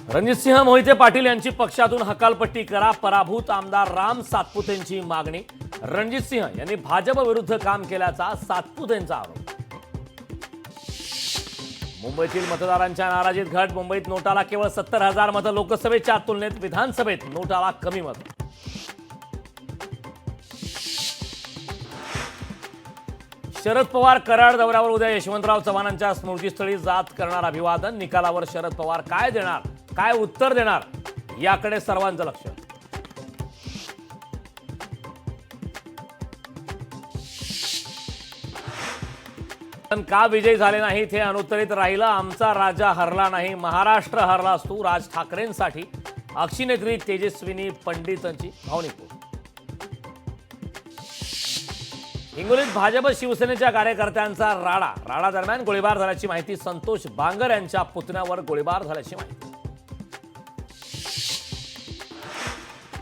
रणजितसिंह मोहिते पाटील यांची पक्षातून हकालपट्टी करा, पराभूत आमदार राम सातपुतेंची मागणी। रणजितसिंह यांनी भाजप विरुद्ध काम केल्याचा सातपुतेंचा आरोप। मुंबईतील मतदारांच्या नाराजीत घट, मुंबईत नोटाला केवळ 70,000 मतं, लोकसभेच्या तुलनेत विधानसभेत नोटाला कमी मतं। शरद पवार कराड दौऱ्यावर, उद्या यशवंतराव चव्हाणांच्या स्मृतीस्थळी जात करणार अभिवादन। निकालावर शरद पवार काय देणार, काय उत्तर देणार, याकडे सर्वांचं लक्ष। पण का विजयी झाले नाहीत हे अनुत्तरित राहिलं। आमचा राजा हरला नाही, महाराष्ट्र हरलास तू। राज ठाकरेंसाठी अक्षिनेत्री तेजस्विनी पंडितांची भावनिक पोस्ट। हिंगोलीत भाजप शिवसेनेच्या कार्यकर्त्यांचा राडा दरम्यान गोळीबार झाल्याची माहिती। संतोष बांगर यांच्या पुतण्यावर गोळीबार झाल्याची माहिती।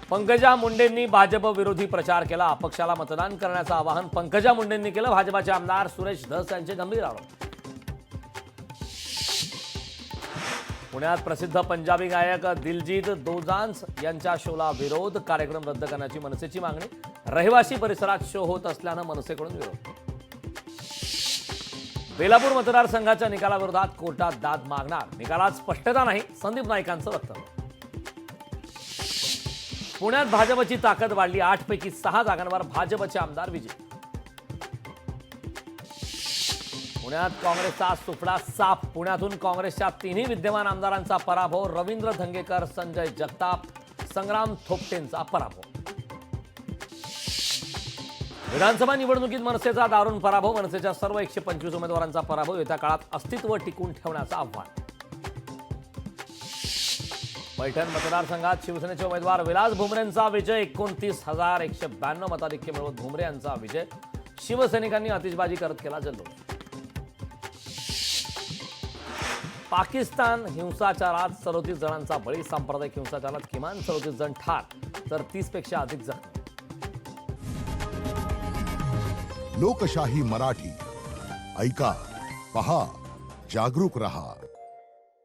पंकजा मुंडेंनी भाजप विरोधी प्रचार केला, अपक्षाला मतदान करण्याचं आवाहन पंकजा मुंडेंनी केलं। भाजपचे आमदार सुरेश धस यांचे गंभीर आरोप। पुण्यात प्रसिद्ध पंजाबी गायक दिलजीत दोसांझ यांच्या शोला विरोध, कार्यक्रम रद्द करण्याची मनसेची मागणी। रहिवासी परिसरात शो होत असल्यानं मनसेकडून विरोध। बेलापूर मतदारसंघाच्या निकालाविरोधात कोर्टात दाद मागणार, निकालात स्पष्टता नाही, संदीप नाईकांचं वक्तव्य। पुण्यात भाजपची ताकद वाढली, 8 पैकी 6 जागांवर भाजपचे आमदार विजयी। पुण्यात काँग्रेसचा सुफडा साफ, पुण्यातून काँग्रेसच्या 3 विद्यमान आमदारांचा पराभव। रवींद्र धंगेकर, संजय जगताप, संग्राम थोपटेंचा पराभव। विधानसभा निवडणुकीत मनसेचा दारुण पराभव, मनसेच्या सर्व 125 उमेदवारांचा पराभव। येत्या काळात अस्तित्व टिकून ठेवण्याचं आव्हान। पैठण मतदारसंघात शिवसेनेचे उमेदवार विलास भुमरेंचा विजय, 29,192 मताधिक्य मिळवत भुमरे यांचा विजय। शिवसैनिकांनी आतिषबाजी करत केला जल्लोष। पाकिस्तान हिंसाचारात 37 जणांचा बळी, सांप्रदायिक हिंसाचारात किमान 37 जण ठार तर 30 पेक्षा अधिक जखमी। लोकशाही मराठी ऐका, पहा, जागरूक रहा।